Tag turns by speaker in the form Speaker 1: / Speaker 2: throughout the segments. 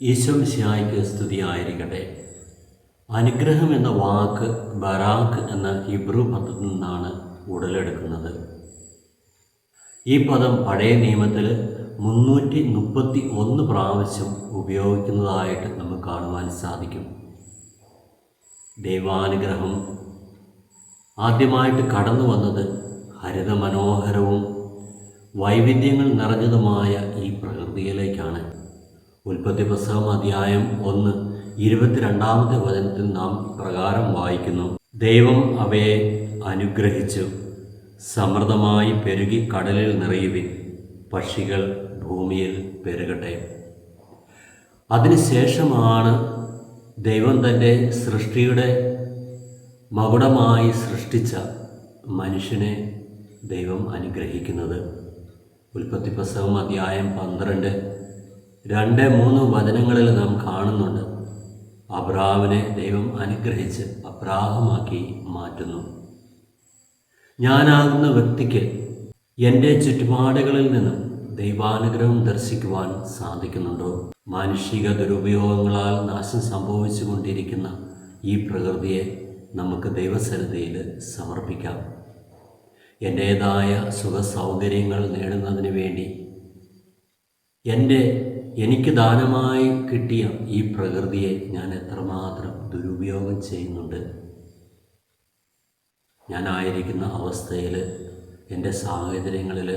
Speaker 1: ഈശോ മിശിഹായ്ക്ക് സ്തുതിയായിരിക്കട്ടെ. അനുഗ്രഹം എന്ന വാക്ക് ബറാക്ക് എന്ന ഹിബ്രു പദത്തിൽ നിന്നാണ് ഉടലെടുക്കുന്നത്. ഈ പദം പഴയ നിയമത്തിൽ 331 പ്രാവശ്യം ഉപയോഗിക്കുന്നതായിട്ട് നമുക്ക് കാണുവാൻ സാധിക്കും. ദൈവാനുഗ്രഹം ആദ്യമായിട്ട് കടന്നു വന്നത് ഹരിതമനോഹരവും വൈവിധ്യങ്ങൾ നിറഞ്ഞതുമായ ഈ പ്രകൃതിയിലേക്കാണ്. ഉൽപ്പത്തി പുസ്തകം അധ്യായം 1 22-ാമത്തെ വചനത്തിൽ നാം പ്രകാരം വായിക്കുന്നു: ദൈവം അവയെ അനുഗ്രഹിച്ചു, സമൃദ്ധമായി പെരുകി കടലിൽ നിറയുവിൻ, പക്ഷികൾ ഭൂമിയിൽ പെരുകട്ടെ. അതിനുശേഷമാണ് ദൈവം തൻ്റെ സൃഷ്ടിയുടെ മകുടമായി സൃഷ്ടിച്ച മനുഷ്യനെ ദൈവം അനുഗ്രഹിക്കുന്നത്. ഉൽപ്പത്തി പുസ്തകം അധ്യായം 12 2-3 വചനങ്ങളിൽ നാം കാണുന്നുണ്ട്. അബ്രാഹാമിനെ ദൈവം അനുഗ്രഹിച്ച് അബ്രാഹമാക്കി മാറ്റുന്നു. ഞാനാകുന്ന വ്യക്തിക്ക് എൻ്റെ ചുറ്റുപാടുകളിൽ നിന്നും ദൈവാനുഗ്രഹം ദർശിക്കുവാൻ സാധിക്കുന്നുണ്ടോ? മാനുഷിക ദുരുപയോഗങ്ങളാൽ നാശം സംഭവിച്ചു കൊണ്ടിരിക്കുന്ന ഈ പ്രകൃതിയെ നമുക്ക് ദൈവസന്നിധിയിൽ സമർപ്പിക്കാം. എൻ്റേതായ സുഖ സൗകര്യങ്ങൾ നേടുന്നതിന് വേണ്ടി എനിക്ക് ദാനമായി കിട്ടിയ ഈ പ്രകൃതിയെ ഞാൻ എത്രമാത്രം ദുരുപയോഗം ചെയ്യുന്നുണ്ട്. ഞാനായിരിക്കുന്ന അവസ്ഥയിൽ, എൻ്റെ സാഹചര്യങ്ങളിൽ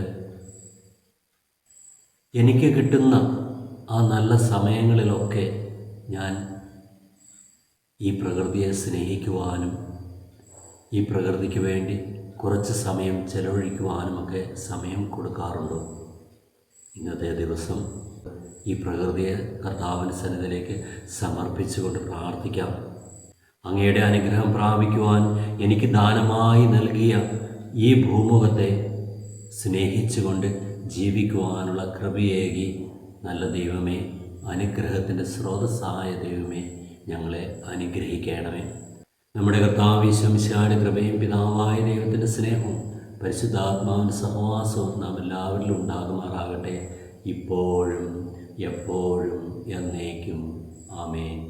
Speaker 1: എനിക്ക് കിട്ടുന്ന ആ നല്ല സമയങ്ങളിലൊക്കെ ഞാൻ ഈ പ്രകൃതിയെ സ്നേഹിക്കുവാനും ഈ പ്രകൃതിക്ക് വേണ്ടി കുറച്ച് സമയം ചെലവഴിക്കുവാനുമൊക്കെ സമയം കൊടുക്കാറുണ്ടോ? ഇന്നത്തെ ദിവസം ഈ പ്രകൃതിയെ കർത്താവിൻ്റെ സന്നിധിയിലേക്ക് സമർപ്പിച്ചുകൊണ്ട് പ്രാർത്ഥിക്കാം. അങ്ങയുടെ അനുഗ്രഹം പ്രാപിക്കുവാൻ എനിക്ക് ദാനമായി നൽകിയ ഈ ഭൂമുഖത്തെ സ്നേഹിച്ചുകൊണ്ട് ജീവിക്കുവാനുള്ള കൃപയേകി നല്ല ദൈവമേ, അനുഗ്രഹത്തിൻ്റെ സ്രോതസ്സായ ദൈവമേ, ഞങ്ങളെ അനുഗ്രഹിക്കണമേ. നമ്മുടെ കർത്താവ് ഈശോ മിശിഹായുടെ കൃപയും പിതാവായ ദൈവത്തിൻ്റെ സ്നേഹവും പരിശുദ്ധാത്മാവിൻ്റെ സഹവാസവും നാം എല്ലാവരിലും ഉണ്ടാകുമാറാകട്ടെ, ഇപ്പോഴും എപ്പോഴും എന്നേക്കും. ആമേൻ.